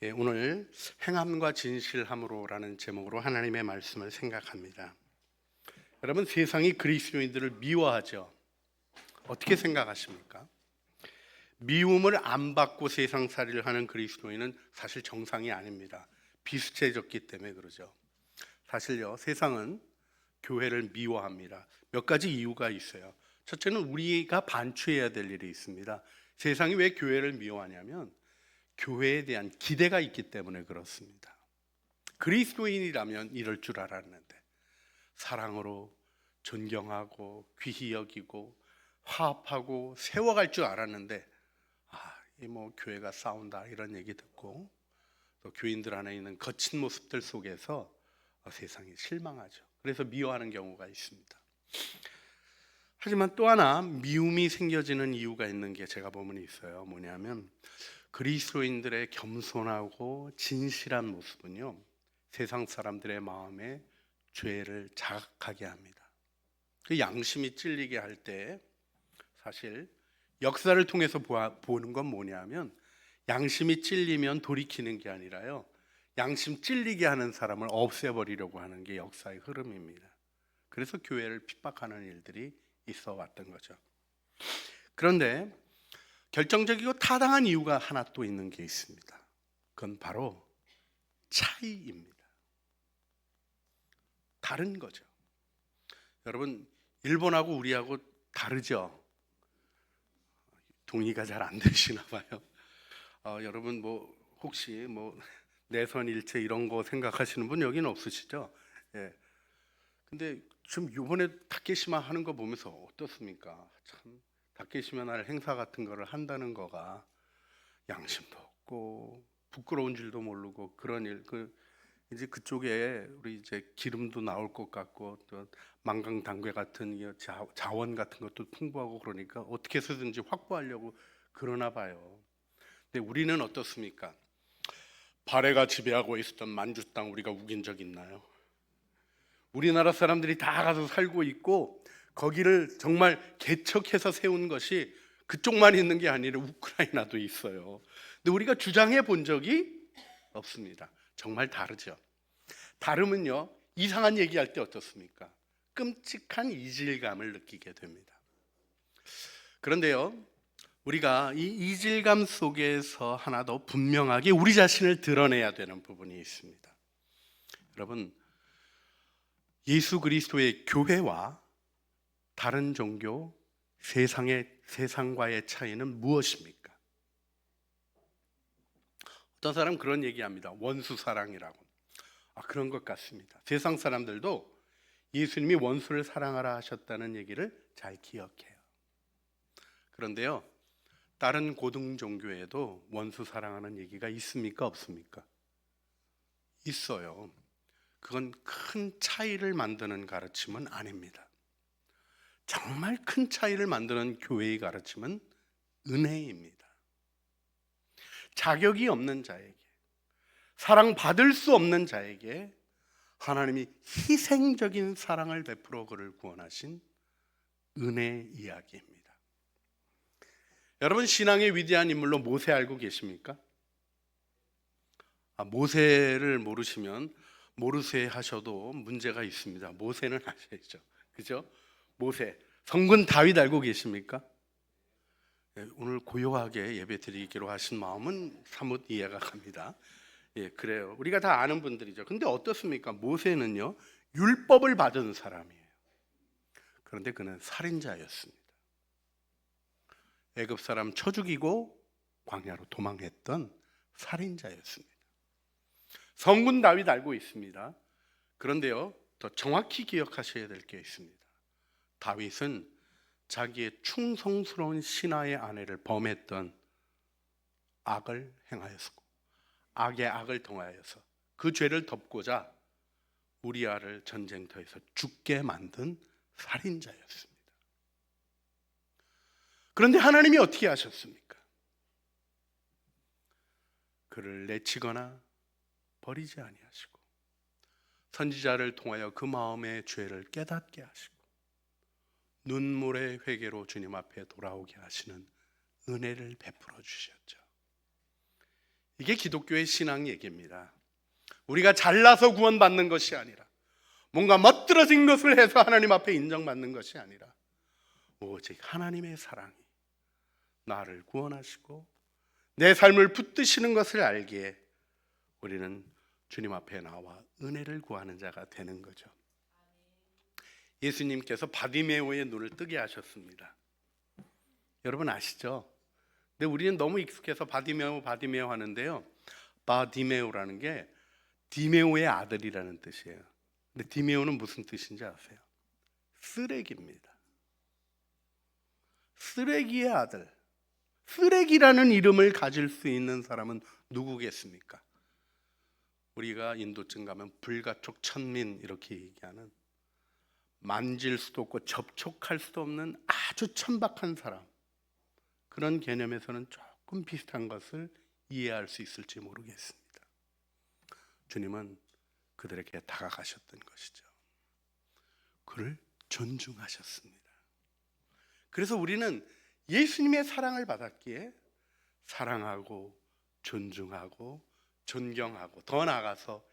오늘 행함과 진실함으로라는 제목으로 하나님의 말씀을 생각합니다. 여러분, 세상이 그리스도인들을 미워하죠. 어떻게 생각하십니까? 미움을 안 받고 세상살이를 하는 그리스도인은 사실 정상이 아닙니다. 비슷해졌기 때문에 그러죠. 사실요, 세상은 교회를 미워합니다. 몇 가지 이유가 있어요. 첫째는 우리가 반추해야 될 일이 있습니다. 세상이 왜 교회를 미워하냐면 교회에 대한 기대가 있기 때문에 그렇습니다. 그리스도인이라면 이럴 줄 알았는데 사랑으로 존경하고 귀히 여기고 화합하고 세워갈 줄 알았는데 이 교회가 싸운다 이런 얘기 듣고 또 교인들 안에 있는 거친 모습들 속에서 세상이 실망하죠. 그래서 미워하는 경우가 있습니다. 하지만 또 하나 미움이 생겨지는 이유가 있는 게 제가 보면 있어요. 뭐냐면 그리스도인들의 겸손하고 진실한 모습은요, 세상 사람들의 마음에 죄를 자각하게 합니다. 그 양심이 찔리게 할 때 사실 역사를 통해서 보는 건 뭐냐면 양심이 찔리면 돌이키는 게 아니라요, 양심 찔리게 하는 사람을 없애버리려고 하는 게 역사의 흐름입니다. 그래서 교회를 핍박하는 일들이 있어 왔던 거죠. 그런데 결정적이고 타당한 이유가 하나 또 있는 게 있습니다. 그건 바로 차이입니다. 다른 거죠. 여러분, 일본하고 우리하고 다르죠? 동의가 잘 안 되시나 봐요. 여러분 혹시 내선 일체 이런 거 생각하시는 분 여기는 없으시죠? 예. 근데 좀 이번에 다케시마 하는 거 보면서 어떻습니까? 참 다케시마 날 행사 같은 거를 한다는 거가 양심도 없고 부끄러운 줄도 모르고 그런 일, 이제 그쪽에 우리 이제 기름도 나올 것 같고 또 만강당괴 같은 자원 같은 것도 풍부하고 그러니까 어떻게 해서든지 확보하려고 그러나 봐요. 근데 우리는 어떻습니까? 발해가 지배하고 있었던 만주 땅 우리가 우긴 적 있나요? 우리나라 사람들이 다 가서 살고 있고 거기를 정말 개척해서 세운 것이 그쪽만 있는 게 아니라 우크라이나도 있어요. 근데 우리가 주장해 본 적이 없습니다. 정말 다르죠. 다름은요, 이상한 얘기할 때 어떻습니까? 끔찍한 이질감을 느끼게 됩니다. 그런데요, 우리가 이 이질감 속에서 하나 더 분명하게 우리 자신을 드러내야 되는 부분이 있습니다. 여러분, 예수 그리스도의 교회와 다른 종교, 세상과의 차이는 무엇입니까? 어떤 사람 그런 얘기합니다. 원수 사랑이라고. 그런 것 같습니다. 세상 사람들도 예수님이 원수를 사랑하라 하셨다는 얘기를 잘 기억해요. 그런데요, 다른 고등 종교에도 원수 사랑하는 얘기가 있습니까? 없습니까? 있어요. 그건 큰 차이를 만드는 가르침은 아닙니다. 정말 큰 차이를 만드는 교회의 가르침은 은혜입니다. 자격이 없는 자에게, 사랑받을 수 없는 자에게 하나님이 희생적인 사랑을 베풀어 그를 구원하신 은혜 이야기입니다. 여러분, 신앙의 위대한 인물로 모세 알고 계십니까? 모세를 모르시면 모르세 하셔도 문제가 있습니다. 모세는 아셔야죠. 그죠? 모세, 성군 다윗 알고 계십니까? 오늘 고요하게 예배 드리기로 하신 마음은 사뭇 이해가 갑니다. 그래요. 우리가 다 아는 분들이죠. 근데 어떻습니까? 모세는요, 율법을 받은 사람이에요. 그런데 그는 살인자였습니다. 애굽 사람 쳐 죽이고 광야로 도망했던 살인자였습니다. 성군 다윗 알고 있습니다. 그런데요, 더 정확히 기억하셔야 될 게 있습니다. 다윗은 자기의 충성스러운 신하의 아내를 범했던 악을 행하였고 악의 악을 통하여서 그 죄를 덮고자 우리아를 전쟁터에서 죽게 만든 살인자였습니다. 그런데 하나님이 어떻게 하셨습니까? 그를 내치거나 버리지 아니하시고 선지자를 통하여 그 마음의 죄를 깨닫게 하시고 눈물의 회개로 주님 앞에 돌아오게 하시는 은혜를 베풀어 주셨죠. 이게 기독교의 신앙 얘기입니다. 우리가 잘나서 구원받는 것이 아니라, 뭔가 멋들어진 것을 해서 하나님 앞에 인정받는 것이 아니라, 오직 하나님의 사랑이 나를 구원하시고 내 삶을 붙드시는 것을 알기에 우리는 주님 앞에 나와 은혜를 구하는 자가 되는 거죠. 예수님께서 바디메오의 눈을 뜨게 하셨습니다. 여러분 아시죠? 근데 우리는 너무 익숙해서 바디메오 하는데요, 바디메오라는 게 디메오의 아들이라는 뜻이에요. 근데 디메오는 무슨 뜻인지 아세요? 쓰레기입니다. 쓰레기의 아들. 쓰레기라는 이름을 가질 수 있는 사람은 누구겠습니까? 우리가 인도쯤 가면 불가촉 천민 이렇게 얘기하는, 만질 수도 없고 접촉할 수도 없는 아주 천박한 사람, 그런 개념에서는 조금 비슷한 것을 이해할 수 있을지 모르겠습니다. 주님은 그들에게 다가가셨던 것이죠. 그를 존중하셨습니다. 그래서 우리는 예수님의 사랑을 받았기에 사랑하고 존중하고 존경하고, 더 나아가서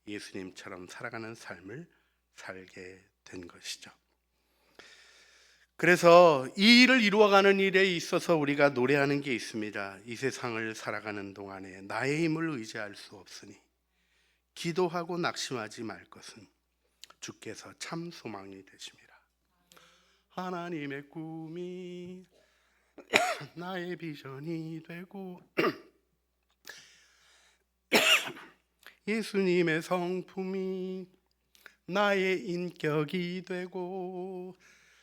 예수님처럼 살아가는 삶을 살게 된 것이죠. 그래서 이 일을 이루어가는 일에 있어서 우리가 노래하는 게 있습니다. 이 세상을 살아가는 동안에 나의 힘을 의지할 수 없으니 기도하고 낙심하지 말 것은 주께서 참 소망이 되심이라. 하나님의 꿈이 나의 비전이 되고 예수님의 성품이 나의 인격이 되고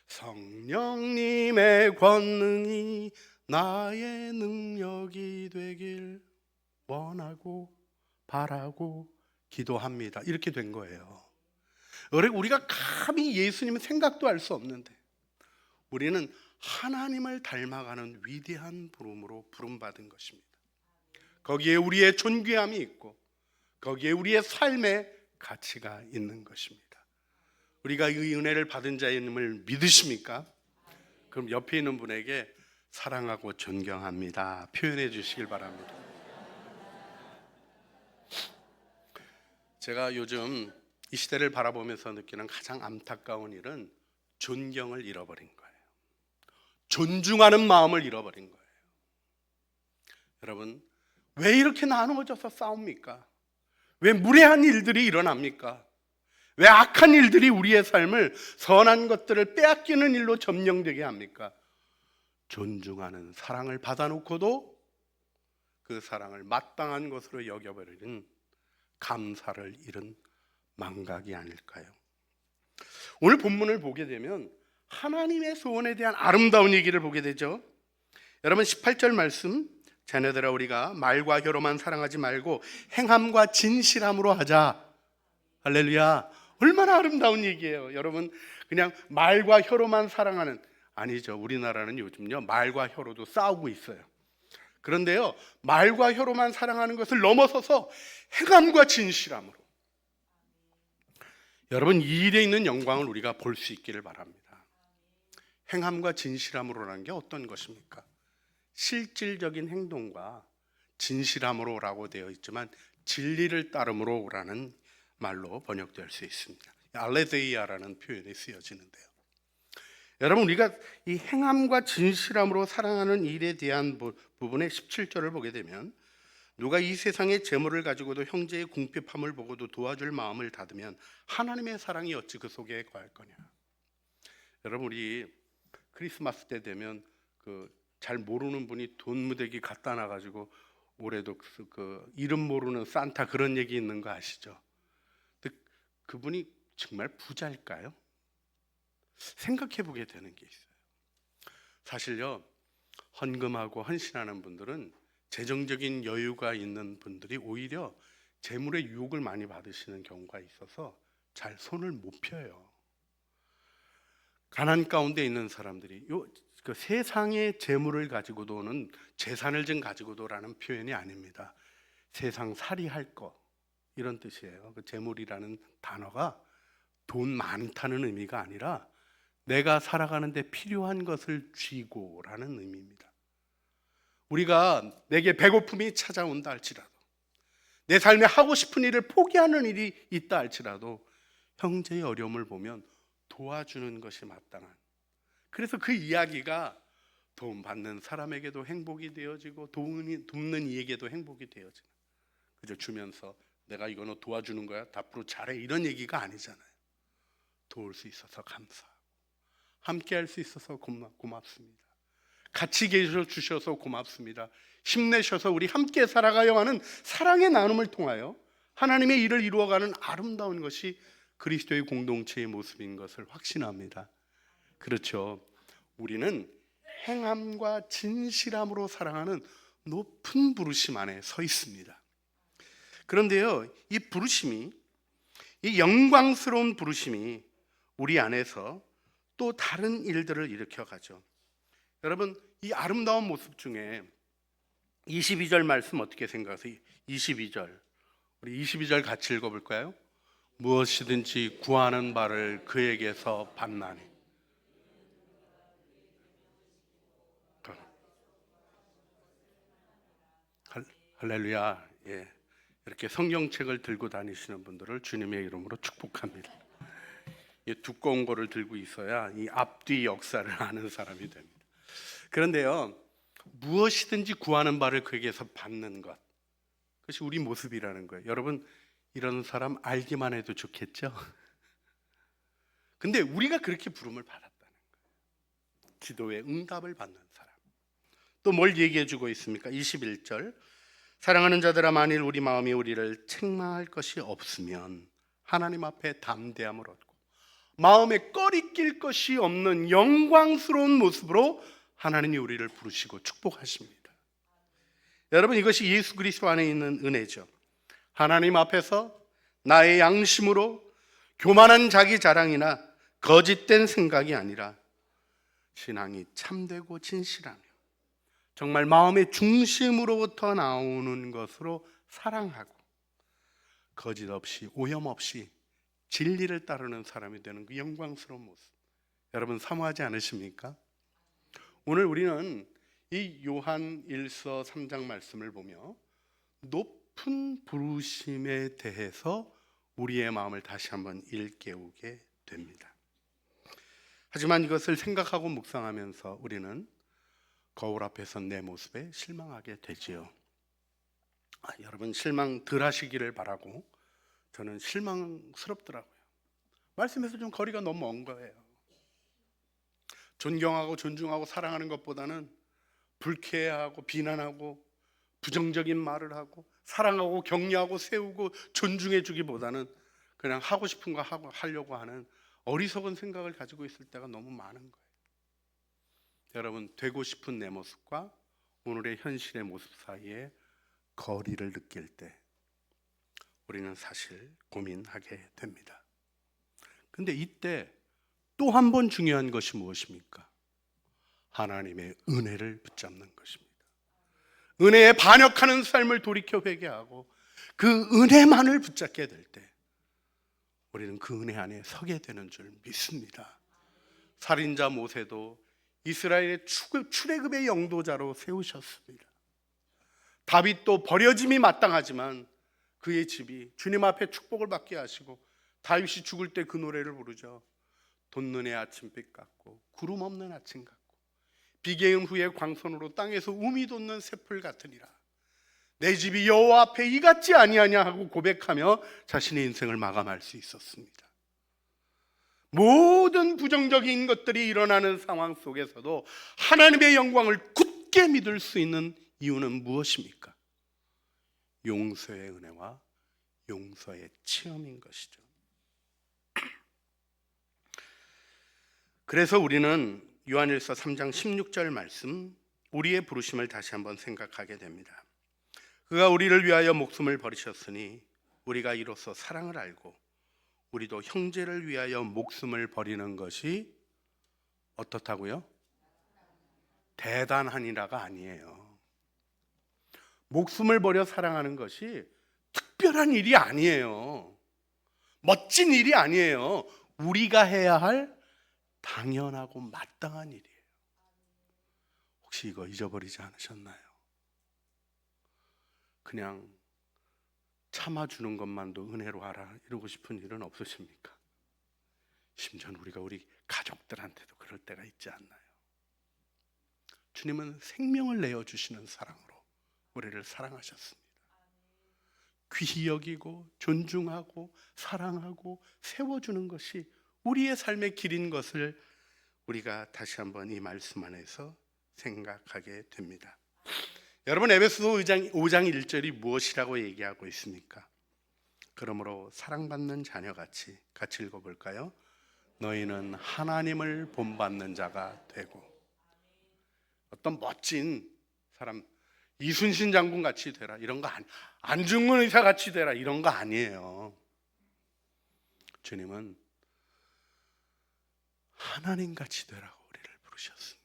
성령님의 권능이 나의 능력이 되길 원하고 바라고 기도합니다. 이렇게 된 거예요. 우리가 감히 예수님의 생각도 할 수 없는데 우리는 하나님을 닮아가는 위대한 부름으로 부름받은 것입니다. 거기에 우리의 존귀함이 있고 거기에 우리의 삶의 가치가 있는 것입니다. 우리가 이 은혜를 받은 자임을 믿으십니까? 그럼 옆에 있는 분에게 사랑하고 존경합니다 표현해 주시길 바랍니다. 제가 요즘 이 시대를 바라보면서 느끼는 가장 안타까운 일은 존경을 잃어버린 거예요. 존중하는 마음을 잃어버린 거예요. 여러분, 왜 이렇게 나누어져서 싸웁니까? 왜 무례한 일들이 일어납니까? 왜 악한 일들이 우리의 삶을, 선한 것들을 빼앗기는 일로 점령되게 합니까? 존중하는 사랑을 받아놓고도 그 사랑을 마땅한 것으로 여겨버리는 감사를 잃은 망각이 아닐까요? 오늘 본문을 보게 되면 하나님의 소원에 대한 아름다운 얘기를 보게 되죠. 여러분 18절 말씀, 자녀들아 우리가 말과 혀로만 사랑하지 말고 행함과 진실함으로 하자. 할렐루야. 얼마나 아름다운 얘기예요. 여러분, 그냥 말과 혀로만 사랑하는, 아니죠. 우리나라는 요즘요 말과 혀로도 싸우고 있어요. 그런데요, 말과 혀로만 사랑하는 것을 넘어서서 행함과 진실함으로, 여러분 이 일에 있는 영광을 우리가 볼 수 있기를 바랍니다. 행함과 진실함으로라는 게 어떤 것입니까? 실질적인 행동과 진실함으로라고 되어 있지만 진리를 따름으로라는 말로 번역될 수 있습니다. 알레데이아라는 표현이 쓰여지는데요. 여러분, 우리가 이 행함과 진실함으로 사랑하는 일에 대한 부분의 17절을 보게 되면, 누가 이 세상의 재물을 가지고도 형제의 궁핍함을 보고도 도와줄 마음을 닫으면 하나님의 사랑이 어찌 그 속에 거할 거냐. 여러분, 우리 크리스마스 때 되면 잘 모르는 분이 돈 무대기 갖다 놔가지고 올해도 이름 모르는 산타 그런 얘기 있는 거 아시죠? 근데 그분이 정말 부자일까요? 생각해 보게 되는 게 있어요. 사실요, 헌금하고 헌신하는 분들은, 재정적인 여유가 있는 분들이 오히려 재물의 유혹을 많이 받으시는 경우가 있어서 잘 손을 못 펴요. 가난 가운데 있는 사람들이 그 세상의 재물을 가지고도는 재산을 좀 가지고도라는 표현이 아닙니다. 세상 살이할 거, 이런 뜻이에요. 그 재물이라는 단어가 돈 많다는 의미가 아니라 내가 살아가는데 필요한 것을 쥐고라는 의미입니다. 우리가 내게 배고픔이 찾아온다 할지라도, 내 삶에 하고 싶은 일을 포기하는 일이 있다 할지라도 형제의 어려움을 보면 도와주는 것이 마땅한, 그래서 그 이야기가 도움받는 사람에게도 행복이 되어지고 돕는 이에게도 행복이 되어지는, 그저 주면서 내가 이거 너 도와주는 거야, 앞으로 잘해, 이런 얘기가 아니잖아요. 도울 수 있어서 감사하고, 함께 할 수 있어서 고맙습니다. 같이 계셔 주셔서 고맙습니다. 힘내셔서 우리 함께 살아가요 하는 사랑의 나눔을 통하여 하나님의 일을 이루어가는 아름다운 것이 그리스도의 공동체의 모습인 것을 확신합니다. 그렇죠. 우리는 행함과 진실함으로 사랑하는 높은 부르심 안에 서 있습니다. 그런데요, 이 부르심이, 이 영광스러운 부르심이 우리 안에서 또 다른 일들을 일으켜가죠. 여러분, 이 아름다운 모습 중에 22절 말씀 어떻게 생각하세요? 22절, 우리 22절 같이 읽어볼까요? 무엇이든지 구하는 바를 그에게서 받나니. 할렐루야. 예. 이렇게 성경책을 들고 다니시는 분들을 주님의 이름으로 축복합니다. 이 두꺼운 거를 들고 있어야 이 앞뒤 역사를 아는 사람이 됩니다. 그런데요, 무엇이든지 구하는 바를 그에게서 받는 것, 그것이 우리 모습이라는 거예요. 여러분, 이런 사람 알기만 해도 좋겠죠? 근데 우리가 그렇게 부름을 받았다는 거예요. 기도의 응답을 받는 사람. 또 뭘 얘기해 주고 있습니까? 21절, 사랑하는 자들아, 만일 우리 마음이 우리를 책망할 것이 없으면 하나님 앞에 담대함을 얻고 마음에 꺼리 낄 것이 없는 영광스러운 모습으로 하나님이 우리를 부르시고 축복하십니다. 여러분, 이것이 예수 그리스도 안에 있는 은혜죠. 하나님 앞에서 나의 양심으로 교만한 자기 자랑이나 거짓된 생각이 아니라 신앙이 참되고 진실하며 정말 마음의 중심으로부터 나오는 것으로 사랑하고 거짓 없이 오염 없이 진리를 따르는 사람이 되는 그 영광스러운 모습, 여러분 사모하지 않으십니까? 오늘 우리는 이 요한 1서 3장 말씀을 보며 높은 부르심에 대해서 우리의 마음을 다시 한번 일깨우게 됩니다. 하지만 이것을 생각하고 묵상하면서 우리는 거울 앞에서 내 모습에 실망하게 되지요. 여러분, 실망 덜 하시기를 바라고, 저는 실망스럽더라고요. 말씀에서 좀 거리가 너무 먼 거예요. 존경하고 존중하고 사랑하는 것보다는 불쾌해하고 비난하고 부정적인 말을 하고 사랑하고 격려하고 세우고 존중해 주기보다는 그냥 하고 싶은 거 하려고 하는 어리석은 생각을 가지고 있을 때가 너무 많은 거예요. 여러분, 되고 싶은 내 모습과 오늘의 현실의 모습 사이에 거리를 느낄 때 우리는 사실 고민하게 됩니다. 근데 이때 또 한 번 중요한 것이 무엇입니까? 하나님의 은혜를 붙잡는 것입니다. 은혜에 반역하는 삶을 돌이켜 회개하고 그 은혜만을 붙잡게 될 때 우리는 그 은혜 안에 서게 되는 줄 믿습니다. 살인자 모세도 이스라엘의 출애굽의 영도자로 세우셨습니다. 다윗도 버려짐이 마땅하지만 그의 집이 주님 앞에 축복을 받게 하시고 다윗이 죽을 때 그 노래를 부르죠. 돋는 아침빛 같고 구름 없는 아침 같고 비개음 후에 광선으로 땅에서 우미 돋는 새풀 같으니라. 내 집이 여호와 앞에 이 같지 아니하냐 하고 고백하며 자신의 인생을 마감할 수 있었습니다. 모든 부정적인 것들이 일어나는 상황 속에서도 하나님의 영광을 굳게 믿을 수 있는 이유는 무엇입니까? 용서의 은혜와 용서의 체험인 것이죠. 그래서 우리는 요한일서 3장 16절 말씀, 우리의 부르심을 다시 한번 생각하게 됩니다. 그가 우리를 위하여 목숨을 버리셨으니 우리가 이로써 사랑을 알고 우리도 형제를 위하여 목숨을 버리는 것이 어떻다고요? 대단하니라가 아니에요. 목숨을 버려 사랑하는 것이 특별한 일이 아니에요. 멋진 일이 아니에요. 우리가 해야 할 당연하고 마땅한 일이에요. 혹시 이거 잊어버리지 않으셨나요? 그냥 참아주는 것만도 은혜로 알아 이러고 싶은 일은 없으십니까? 심지어는 우리가 우리 가족들한테도 그럴 때가 있지 않나요? 주님은 생명을 내어주시는 사랑으로 우리를 사랑하셨습니다. 귀히 여기고 존중하고 사랑하고 세워주는 것이 우리의 삶의 길인 것을 우리가 다시 한번 이 말씀 안에서 생각하게 됩니다. 여러분, 에베소서 5장 1절이 무엇이라고 얘기하고 있습니까? 그러므로 사랑받는 자녀같이 같이 읽어볼까요? 너희는 하나님을 본받는 자가 되고. 어떤 멋진 사람, 이순신 장군 같이 되라 이런 거 안중근 의사 같이 되라 이런 거 아니에요. 주님은 하나님 같이 되라고 우리를 부르셨습니다.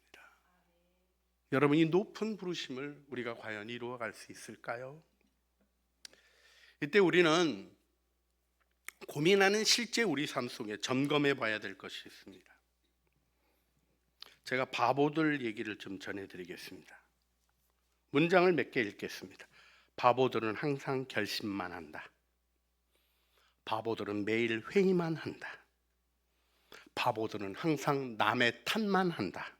여러분, 이 높은 부르심을 우리가 과연 이루어갈 수 있을까요? 이때 우리는 고민하는 실제 우리 삶 속에 점검해 봐야 될 것이 있습니다. 제가 바보들 얘기를 좀 전해드리겠습니다. 문장을 몇 개 읽겠습니다. 바보들은 항상 결심만 한다. 바보들은 매일 회의만 한다. 바보들은 항상 남의 탓만 한다.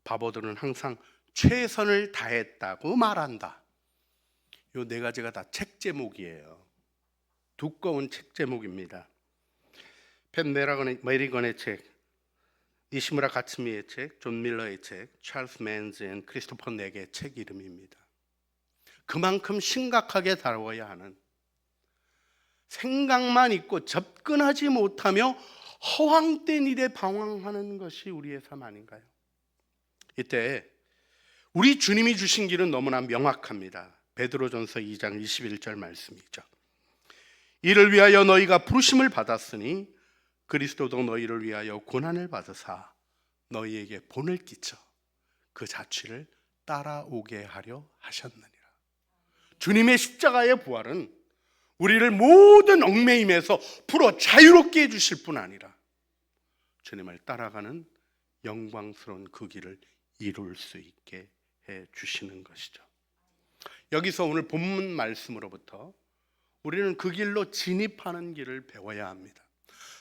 바보들은 항상 최선을 다했다고 말한다. 이 네 가지가 다 책 제목이에요. 두꺼운 책 제목입니다. 펜 메리건의 책, 니시무라 가츠미의 책, 존 밀러의 책, 찰스 맨즈 앤 크리스토퍼 넥의 책 이름입니다. 그만큼 심각하게 다뤄야 하는, 생각만 있고 접근하지 못하며 허황된 일에 방황하는 것이 우리의 삶 아닌가요? 이때 우리 주님이 주신 길은 너무나 명확합니다. 베드로전서 2장 21절 말씀이죠. 이를 위하여 너희가 부르심을 받았으니 그리스도도 너희를 위하여 고난을 받으사 너희에게 본을 끼쳐 그 자취를 따라오게 하려 하셨느니라. 주님의 십자가의 부활은 우리를 모든 얽매임에서 풀어 자유롭게 해주실 뿐 아니라 주님을 따라가는 영광스러운 그 길을 이룰 수 있게 해주시는 것이죠. 여기서 오늘 본문 말씀으로부터 우리는 그 길로 진입하는 길을 배워야 합니다.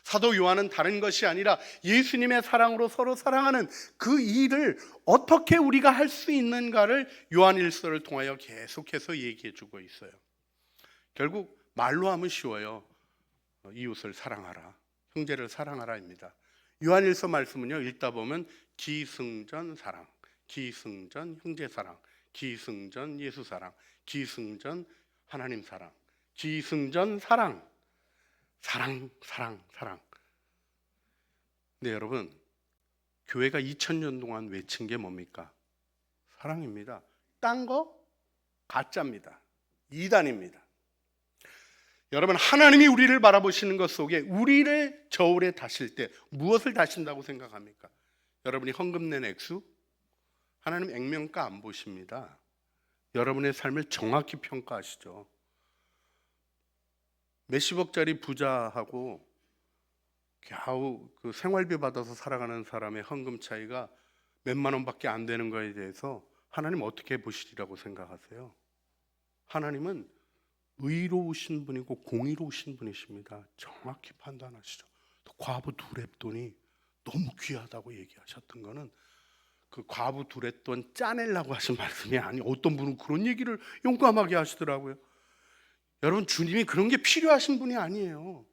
사도 요한은 다른 것이 아니라 예수님의 사랑으로 서로 사랑하는 그 일을 어떻게 우리가 할 수 있는가를 요한일서를 통하여 계속해서 얘기해 주고 있어요. 결국 말로 하면 쉬워요. 이웃을 사랑하라, 형제를 사랑하라입니다. 요한일서 말씀은요, 읽다 보면 기승전 사랑, 기승전 형제 사랑, 기승전 예수 사랑, 기승전 하나님 사랑, 기승전 사랑, 사랑, 사랑, 사랑. 네, 여러분, 교회가 2000년 동안 외친 게 뭡니까? 사랑입니다. 딴 거 가짜입니다. 이단입니다. 여러분, 하나님이 우리를 바라보시는 것 속에 우리를 저울에 다실 때 무엇을 다신다고 생각합니까? 여러분이 헌금 낸 액수? 하나님 액면가 안 보십니다. 여러분의 삶을 정확히 평가하시죠. 몇십억짜리 부자하고 겨우 그 생활비 받아서 살아가는 사람의 헌금 차이가 몇만 원밖에 안 되는 거에 대해서 하나님 어떻게 보시리라고 생각하세요? 하나님은 의로우신 분이고 공의로우신 분이십니다. 정확히 판단하시죠. 또 과부 둘의 돈이 너무 귀하다고 얘기하셨던 거는 그 과부 둘의 돈 짜내려고 하신 말씀이 아니에요. 어떤 분은 그런 얘기를 용감하게 하시더라고요. 여러분, 주님이 그런 게 필요하신 분이 아니에요.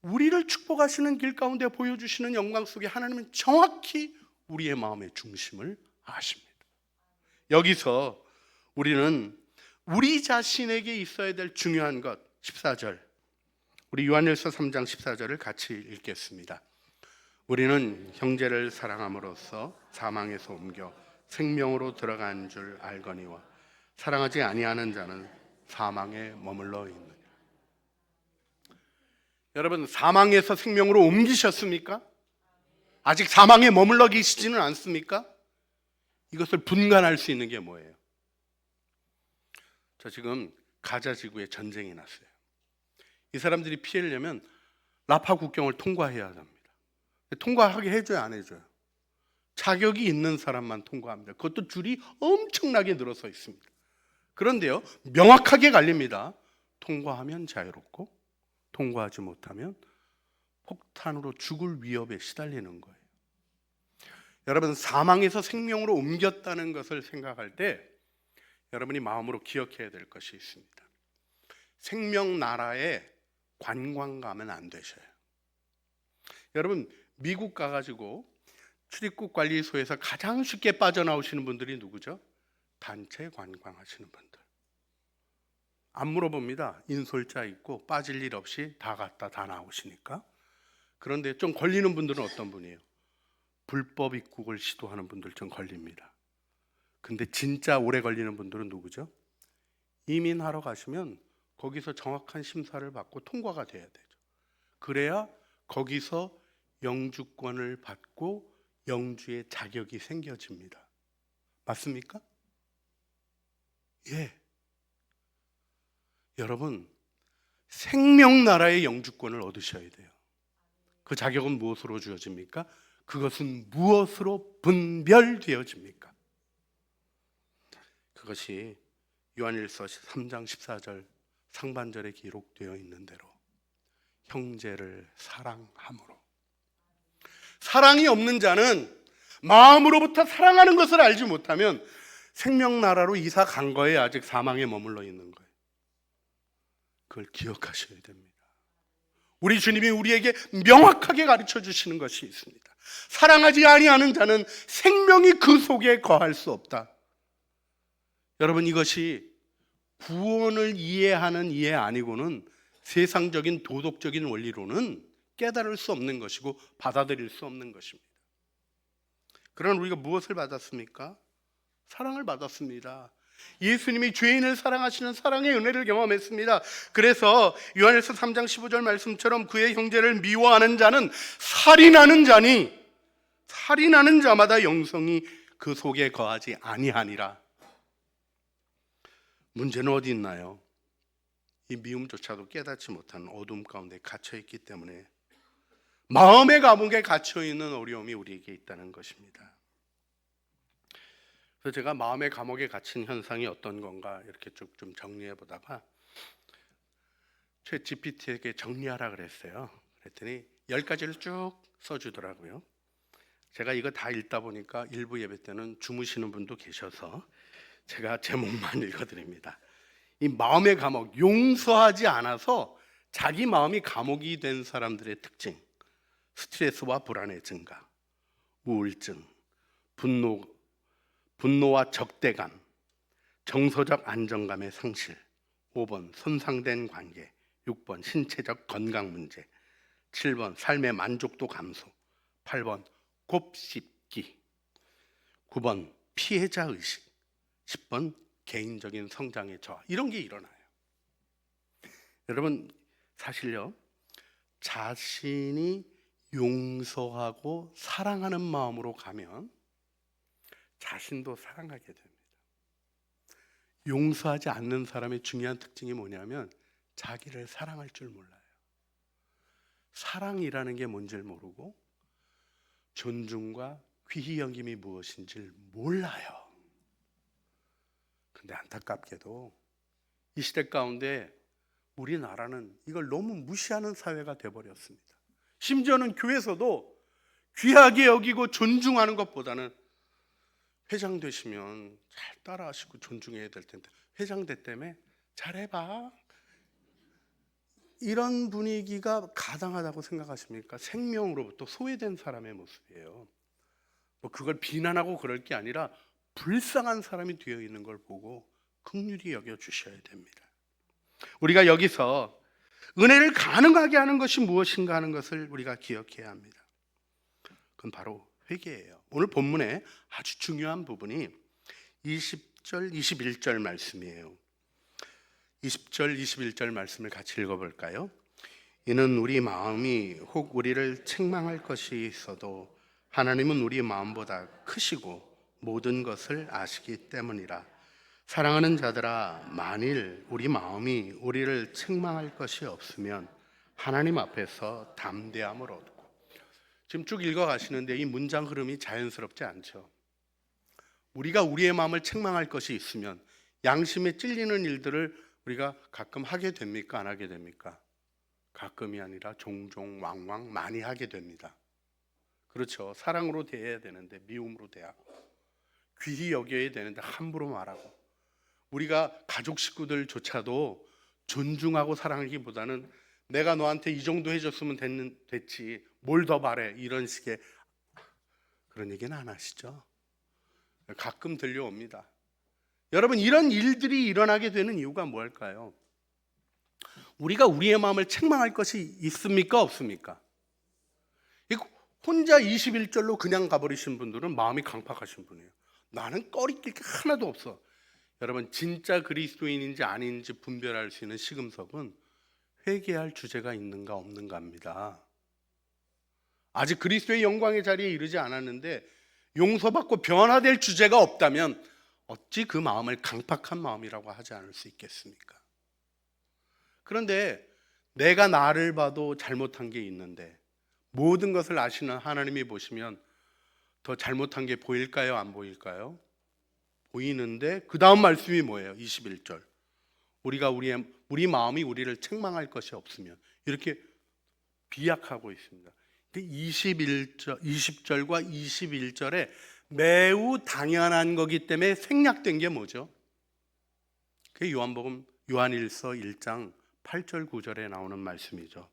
우리를 축복하시는 길 가운데 보여주시는 영광 속에 하나님은 정확히 우리의 마음의 중심을 아십니다. 여기서 우리는 우리 자신에게 있어야 될 중요한 것, 14절, 우리 요한일서 3장 14절을 같이 읽겠습니다. 우리는 형제를 사랑함으로써 사망에서 옮겨 생명으로 들어간 줄 알거니와 사랑하지 아니하는 자는 사망에 머물러 있느니라. 여러분, 사망에서 생명으로 옮기셨습니까? 아직 사망에 머물러 계시지는 않습니까? 이것을 분간할 수 있는 게 뭐예요? 저 지금 가자 지구에 전쟁이 났어요. 이 사람들이 피하려면 라파 국경을 통과해야 합니다. 통과하게 해줘요, 안 해줘요? 자격이 있는 사람만 통과합니다. 그것도 줄이 엄청나게 늘어서 있습니다. 그런데요, 명확하게 갈립니다. 통과하면 자유롭고 통과하지 못하면 폭탄으로 죽을 위협에 시달리는 거예요. 여러분, 사망에서 생명으로 옮겼다는 것을 생각할 때 여러분이 마음으로 기억해야 될 것이 있습니다. 생명 나라에 관광 가면 안 되셔요. 여러분, 미국 가가지고 출입국 관리소에서 가장 쉽게 빠져나오시는 분들이 누구죠? 단체 관광하시는 분들. 안 물어봅니다. 인솔자 있고 빠질 일 없이 다 갔다 다 나오시니까. 그런데 좀 걸리는 분들은 어떤 분이에요? 불법 입국을 시도하는 분들 좀 걸립니다. 근데 진짜 오래 걸리는 분들은 누구죠? 이민하러 가시면 거기서 정확한 심사를 받고 통과가 돼야 되죠. 그래야 거기서 영주권을 받고 영주의 자격이 생겨집니다. 맞습니까? 예. 여러분, 생명나라의 영주권을 얻으셔야 돼요. 그 자격은 무엇으로 주어집니까? 그것은 무엇으로 분별되어집니까? 그것이 요한일서 3장 14절 상반절에 기록되어 있는 대로 형제를 사랑함으로. 사랑이 없는 자는 마음으로부터 사랑하는 것을 알지 못하면 생명나라로 이사 간 거에 아직 사망에 머물러 있는 거예요. 그걸 기억하셔야 됩니다. 우리 주님이 우리에게 명확하게 가르쳐 주시는 것이 있습니다. 사랑하지 아니하는 자는 생명이 그 속에 거할 수 없다. 여러분, 이것이 구원을 이해하는 이해 아니고는 세상적인 도덕적인 원리로는 깨달을 수 없는 것이고 받아들일 수 없는 것입니다. 그러나 우리가 무엇을 받았습니까? 사랑을 받았습니다. 예수님이 죄인을 사랑하시는 사랑의 은혜를 경험했습니다. 그래서 요한일서 3장 15절 말씀처럼 그의 형제를 미워하는 자는 살인하는 자니 살인하는 자마다 영성이 그 속에 거하지 아니하니라. 문제는 어디 있나요? 이 미움조차도 깨닫지 못한 어둠 가운데 갇혀있기 때문에 마음의 감옥에 갇혀있는 어려움이 우리에게 있다는 것입니다. 그래서 제가 마음의 감옥에 갇힌 현상이 어떤 건가 이렇게 쭉 좀 정리해 보다가 챗GPT에게 정리하라 그랬어요. 그랬더니 10가지를 쭉 써주더라고요. 제가 이거 다 읽다 보니까 일부 예배 때는 주무시는 분도 계셔서 제가 제목만 읽어드립니다. 이 마음의 감옥, 용서하지 않아서 자기 마음이 감옥이 된 사람들의 특징: 스트레스와 불안의 증가, 우울증, 분노와 적대감, 정서적 안정감의 상실, 5번 손상된 관계, 6번 신체적 건강 문제, 7번 삶의 만족도 감소, 8번 곱씹기, 9번 피해자 의식, 10번 개인적인 성장의 저하. 이런 게 일어나요. 여러분, 사실요, 자신이 용서하고 사랑하는 마음으로 가면 자신도 사랑하게 됩니다. 용서하지 않는 사람의 중요한 특징이 뭐냐면 자기를 사랑할 줄 몰라요. 사랑이라는 게 뭔지를 모르고 존중과 귀히 여김이 무엇인지를 몰라요. 근데 안타깝게도 이 시대 가운데 우리나라는 이걸 너무 무시하는 사회가 돼버렸습니다. 심지어는 교회에서도 귀하게 여기고 존중하는 것보다는 회장 되시면 잘 따라하시고 존중해야 될 텐데 회장 됐다며 잘해봐, 이런 분위기가 가당하다고 생각하십니까? 생명으로부터 소외된 사람의 모습이에요. 뭐 그걸 비난하고 그럴 게 아니라 불쌍한 사람이 되어 있는 걸 보고 긍휼히 여겨주셔야 됩니다. 우리가 여기서 은혜를 가능하게 하는 것이 무엇인가 하는 것을 우리가 기억해야 합니다. 그건 바로 회개예요. 오늘 본문에 아주 중요한 부분이 20절, 21절 말씀이에요. 20절, 21절 말씀을 같이 읽어볼까요? 이는 우리 마음이 혹 우리를 책망할 것이 있어도 하나님은 우리 마음보다 크시고 모든 것을 아시기 때문이라. 사랑하는 자들아, 만일 우리 마음이 우리를 책망할 것이 없으면 하나님 앞에서 담대함을 얻고. 지금 쭉 읽어가시는데 이 문장 흐름이 자연스럽지 않죠. 우리가 우리의 마음을 책망할 것이 있으면 양심에 찔리는 일들을 우리가 가끔 하게 됩니까? 안 하게 됩니까? 가끔이 아니라 종종 왕왕 많이 하게 됩니다. 그렇죠. 사랑으로 대해야 되는데 미움으로 대하고, 귀히 여겨야 되는데 함부로 말하고, 우리가 가족 식구들조차도 존중하고 사랑하기보다는 내가 너한테 이 정도 해줬으면 됐지 뭘 더 바래, 이런 식의 그런 얘기는 안 하시죠? 가끔 들려옵니다. 여러분, 이런 일들이 일어나게 되는 이유가 뭘까요? 우리가 우리의 마음을 책망할 것이 있습니까? 없습니까? 혼자 21절로 그냥 가버리신 분들은 마음이 강팍하신 분이에요. 나는 꺼리낄 게 하나도 없어. 여러분, 진짜 그리스도인인지 아닌지 분별할 수 있는 시금석은 회개할 주제가 있는가 없는가입니다. 아직 그리스도의 영광의 자리에 이르지 않았는데 용서받고 변화될 주제가 없다면 어찌 그 마음을 강팍한 마음이라고 하지 않을 수 있겠습니까? 그런데 내가 나를 봐도 잘못한 게 있는데 모든 것을 아시는 하나님이 보시면 더 잘못한 게 보일까요? 안 보일까요? 보이는데 그 다음 말씀이 뭐예요? 21절. 우리 마음이 우리를 책망할 것이 없으면, 이렇게 비약하고 있습니다. 20절과 21절에 매우 당연한 거기 때문에 생략된 게 뭐죠? 그게 요한일서 1장 8절 9절에 나오는 말씀이죠.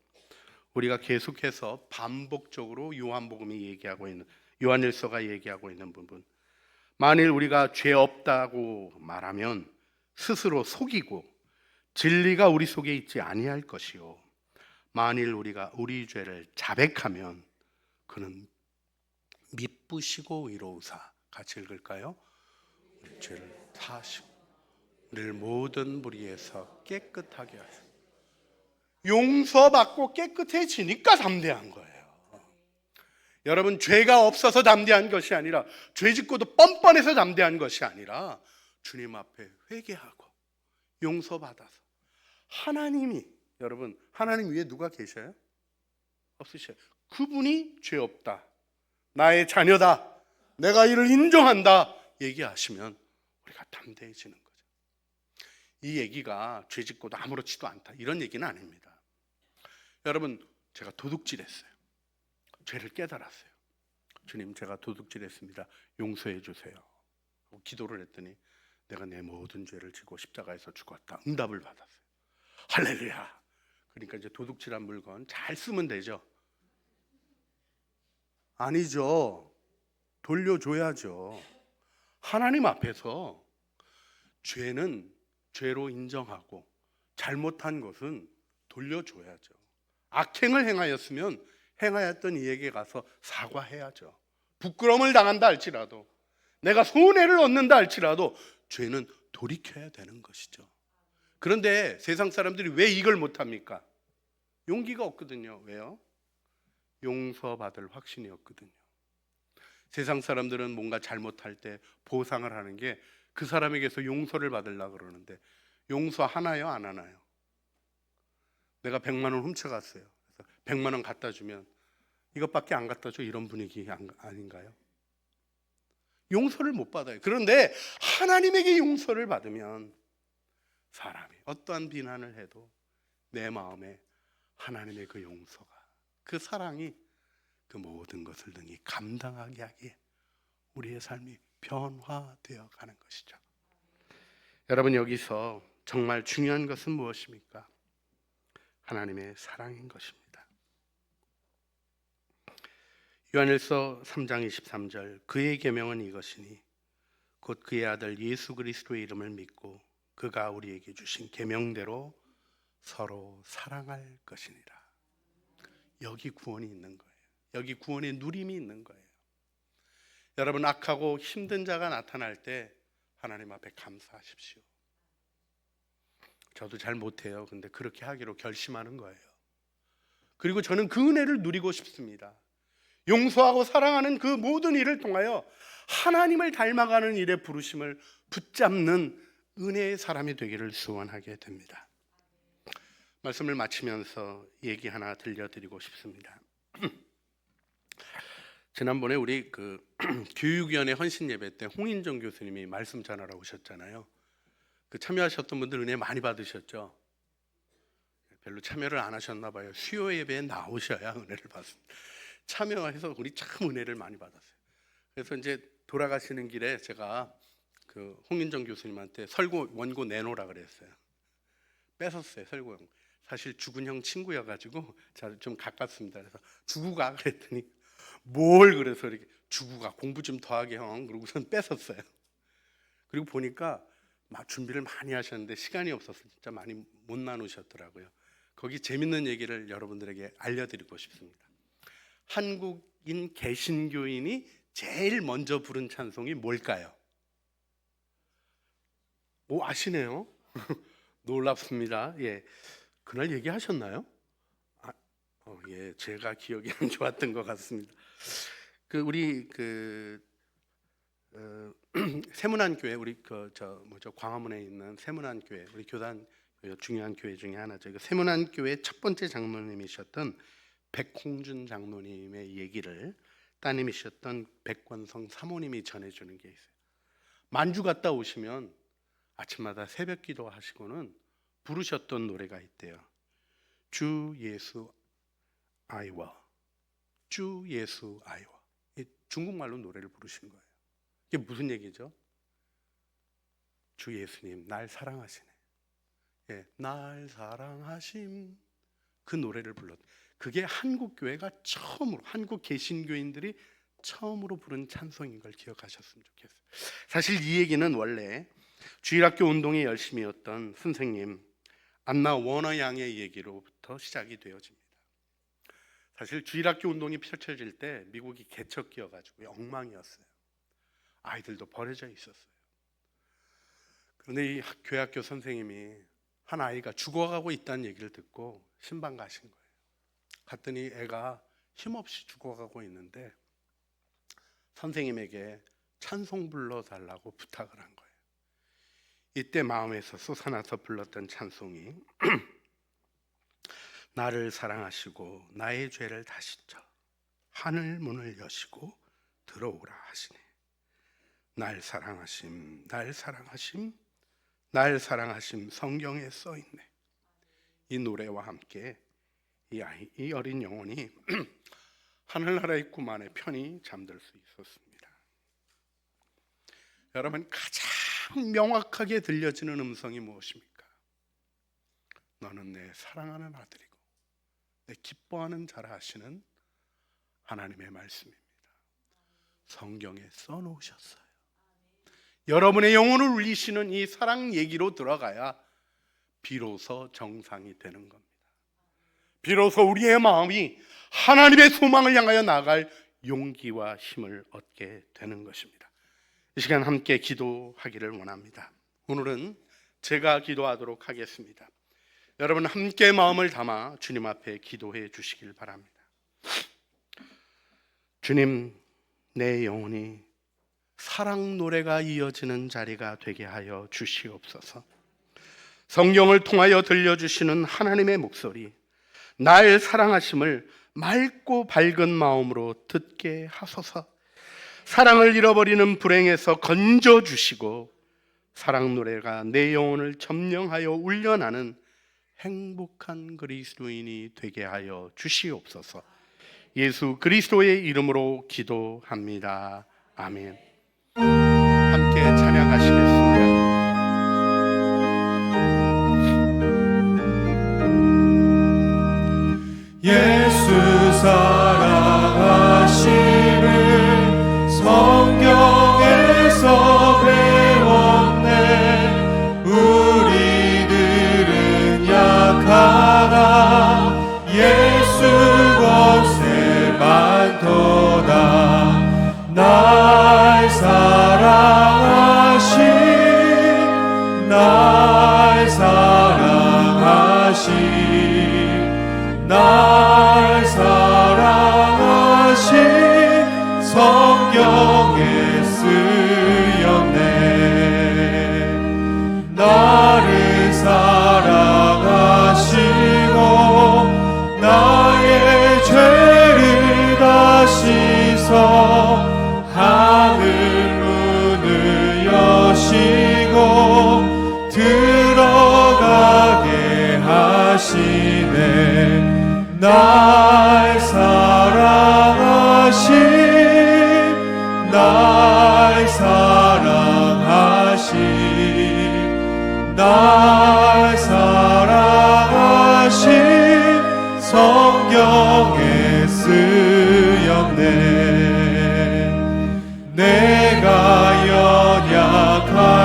우리가 계속해서 반복적으로 요한일서가 얘기하고 있는 부분. 만일 우리가 죄 없다고 말하면 스스로 속이고 진리가 우리 속에 있지 아니할 것이요, 만일 우리가 우리 죄를 자백하면 그는 미쁘시고 의로우사. 같이 읽을까요? 우리 죄를 사하시고 우리를 모든 무리에서 깨끗하게 하시고. 용서받고 깨끗해지니까 담대한 거예요. 여러분, 죄가 없어서 담대한 것이 아니라, 죄 짓고도 뻔뻔해서 담대한 것이 아니라 주님 앞에 회개하고 용서받아서, 여러분, 하나님 위에 누가 계셔요? 없으셔요. 그분이 죄 없다, 나의 자녀다, 내가 이를 인정한다 얘기하시면 우리가 담대해지는 거죠. 이 얘기가 죄 짓고도 아무렇지도 않다 이런 얘기는 아닙니다. 여러분, 제가 도둑질했어요. 죄를 깨달았어요. 주님, 제가 도둑질했습니다. 용서해 주세요. 기도를 했더니 내가 내 모든 죄를 지고 십자가에서 죽었다. 응답을 받았어요. 할렐루야. 그러니까 이제 도둑질한 물건 잘 쓰면 되죠? 아니죠. 돌려줘야죠. 하나님 앞에서 죄는 죄로 인정하고 잘못한 것은 돌려줘야죠. 악행을 행하였으면 행하였던 이에게 가서 사과해야죠. 부끄러움을 당한다 할지라도, 내가 손해를 얻는다 할지라도 죄는 돌이켜야 되는 것이죠. 그런데 세상 사람들이 왜 이걸 못합니까? 용기가 없거든요. 왜요? 용서받을 확신이 없거든요. 세상 사람들은 뭔가 잘못할 때 보상을 하는 게 그 사람에게서 용서를 받으려고 그러는데, 용서하나요? 안 하나요? 내가 100만 원 훔쳐갔어요. 100만 원 갖다 주면 이것밖에 안 갖다 줘, 이런 분위기 아닌가요? 용서를 못 받아요. 그런데 하나님에게 용서를 받으면 사람이 어떠한 비난을 해도 내 마음에 하나님의 그 용서가, 그 사랑이 그 모든 것을 능히 감당하게 하기에 우리의 삶이 변화되어 가는 것이죠. 여러분, 여기서 정말 중요한 것은 무엇입니까? 하나님의 사랑인 것입니다. 요한일서 3장 23절, 그의 계명은 이것이니 곧 그의 아들 예수 그리스도의 이름을 믿고 그가 우리에게 주신 계명대로 서로 사랑할 것이니라. 여기 구원이 있는 거예요. 여기 구원의 누림이 있는 거예요. 여러분, 악하고 힘든 자가 나타날 때 하나님 앞에 감사하십시오. 저도 잘 못해요. 근데 그렇게 하기로 결심하는 거예요. 그리고 저는 그 은혜를 누리고 싶습니다. 용서하고 사랑하는 그 모든 일을 통하여 하나님을 닮아가는 일의 부르심을 붙잡는 은혜의 사람이 되기를 소원하게 됩니다. 말씀을 마치면서 얘기 하나 들려드리고 싶습니다. 지난번에 우리 교육위원회 헌신 예배 때 홍인정 교수님이 말씀 전하러 오셨잖아요. 그 참여하셨던 분들 은혜 많이 받으셨죠? 별로 참여를 안 하셨나 봐요. 수요 예배에 나오셔야 은혜를 받습니다. 참여해서 우리 참 은혜를 많이 받았어요. 그래서 이제 돌아가시는 길에 제가 그 홍인정 교수님한테 설교 원고 내놓으라 그랬어요. 뺏었어요, 설교 원고. 사실 죽은 형 친구여가지고 좀 가깝습니다. 그래서 주고 가 그랬더니 뭘 그래서 이렇게 주고 가 공부 좀 더 하게 형 그러고선 뺏었어요. 그리고 보니까 막 준비를 많이 하셨는데 시간이 없어서 진짜 많이 못 나누셨더라고요. 거기 재밌는 얘기를 여러분들에게 알려드리고 싶습니다. 한국인 개신교인이 제일 먼저 부른 찬송이 뭘까요? 오, 아시네요. 놀랍습니다. 예, 그날 얘기하셨나요? 예, 제가 기억이 안 좋았던 것 같습니다. 우리 세문안 교회, 우리 광화문에 있는 세문안 교회, 우리 교단 중요한 교회 중에 하나죠. 세문안 교회 첫 번째 장로님이셨던 백홍준 장로님의 얘기를 따님이셨던 백권성 사모님이 전해주는 게 있어요. 만주 갔다 오시면 아침마다 새벽 기도하시고는 부르셨던 노래가 있대요. 주 예수 아이와, 주 예수 아이와. 중국말로 노래를 부르신 거예요. 이게 무슨 얘기죠? 주 예수님 날 사랑하시네. 예, 날 사랑하심. 그 노래를 불렀. 그게 한국 교회가 처음으로, 한국 개신교인들이 처음으로 부른 찬송인 걸 기억하셨으면 좋겠어요. 사실 이 얘기는 원래 주일학교 운동에 열심히였던 선생님 안나 워너 양의 얘기로부터 시작이 되어집니다. 사실 주일학교 운동이 펼쳐질 때 미국이 개척기여가지고 엉망이었어요. 아이들도 버려져 있었어요. 그런데 이 교회학교 선생님이 한 아이가 죽어가고 있다는 얘기를 듣고 신방 가신 거예요. 갔더니 애가 힘없이 죽어가고 있는데 선생님에게 찬송 불러달라고 부탁을 한 거예요. 이때 마음에서 솟아나서 불렀던 찬송이 나를 사랑하시고 나의 죄를 다 씻어 하늘 문을 여시고 들어오라 하시네. 날 사랑하심, 날 사랑하심, 날 사랑하심 성경에 써있네. 이 노래와 함께 이 어린 영혼이 하늘나라의 꿈 안에 편히 잠들 수 있었습니다. 여러분, 가장 명확하게 들려지는 음성이 무엇입니까? 너는 내 사랑하는 아들이고 내 기뻐하는 자라 하시는 하나님의 말씀입니다. 성경에 써놓으셨어요. 여러분의 영혼을 울리시는 이 사랑 얘기로 들어가야 비로소 정상이 되는 겁니다. 비로소 우리의 마음이 하나님의 소망을 향하여 나아갈 용기와 힘을 얻게 되는 것입니다. 이 시간 함께 기도하기를 원합니다. 오늘은 제가 기도하도록 하겠습니다. 여러분 함께 마음을 담아 주님 앞에 기도해 주시길 바랍니다. 주님, 내 영혼이 사랑 노래가 이어지는 자리가 되게 하여 주시옵소서. 성경을 통하여 들려주시는 하나님의 목소리, 날 사랑하심을 맑고 밝은 마음으로 듣게 하소서. 사랑을 잃어버리는 불행에서 건져주시고 사랑 노래가 내 영혼을 점령하여 울려나는 행복한 그리스도인이 되게 하여 주시옵소서. 예수 그리스도의 이름으로 기도합니다. 아멘. 함께 찬양하시겠습니다. 예수 사랑하심을 성경에서 배웠네. 우리들은 약하나 예수 권세 많도다. 날 사랑하신 날 사랑하신 날 사랑하신 성경에 쓰였네. 나를 사랑하시고 나의 죄를 다 씻어 하늘 문을 여시고 사랑하시네 날 사랑하심 날 사랑하심 날 사랑하심 성경에 쓰였네 내가 연약할수록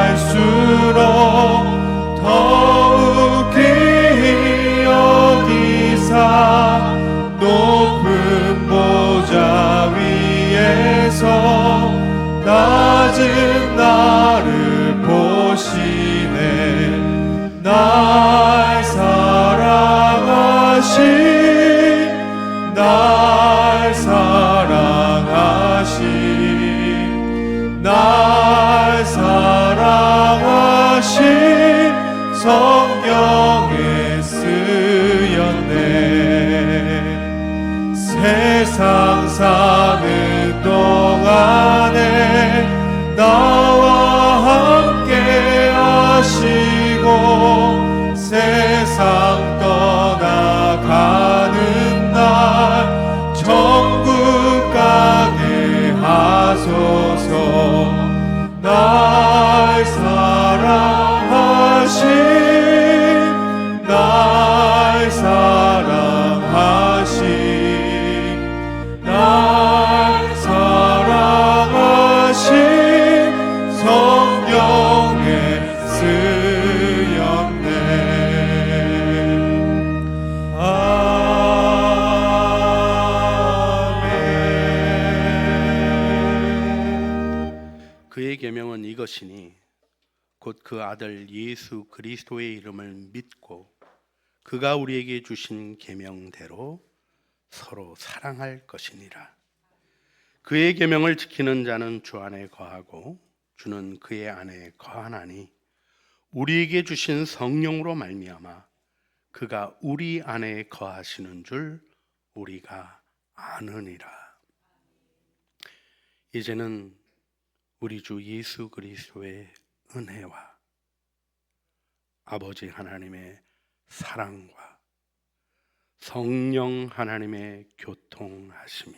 더욱 귀히 여기사 높은 보좌 위에서 낮은 나를 보시네 날 사랑하심 날 사랑하심 날 사랑하심 성경에 쓰였네 세상 사는 동안에 나와 함께 하시고 세상 떠나가는 날 천국 가게 하소서 날 사랑하심 날 사랑하심 날 사랑하심 성경에 쓰였네 아멘 그의 계명은 이것이니 곧 그 아들 예수 그리스도의 이름을 믿고 그가 우리에게 주신 계명대로 서로 사랑할 것이니라. 그의 계명을 지키는 자는 주 안에 거하고 주는 그의 안에 거하나니 우리에게 주신 성령으로 말미암아 그가 우리 안에 거하시는 줄 우리가 아느니라. 이제는 우리 주 예수 그리스도의 은혜와 아버지 하나님의 사랑과 성령 하나님의 교통하심이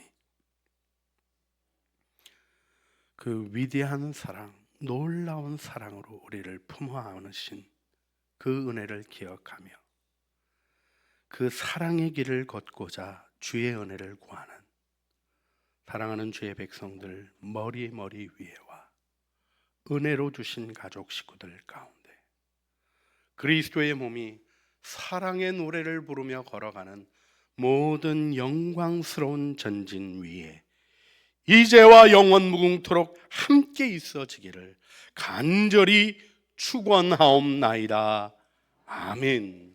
그 위대한 사랑, 놀라운 사랑으로 우리를 품어 안으신 그 은혜를 기억하며 그 사랑의 길을 걷고자 주의 은혜를 구하는 사랑하는 주의 백성들 머리 위에와 은혜로 주신 가족 식구들 가운데 그리스도의 몸이 사랑의 노래를 부르며 걸어가는 모든 영광스러운 전진 위에 이제와 영원 무궁토록 함께 있어지기를 간절히 축원하옵나이다. 아멘.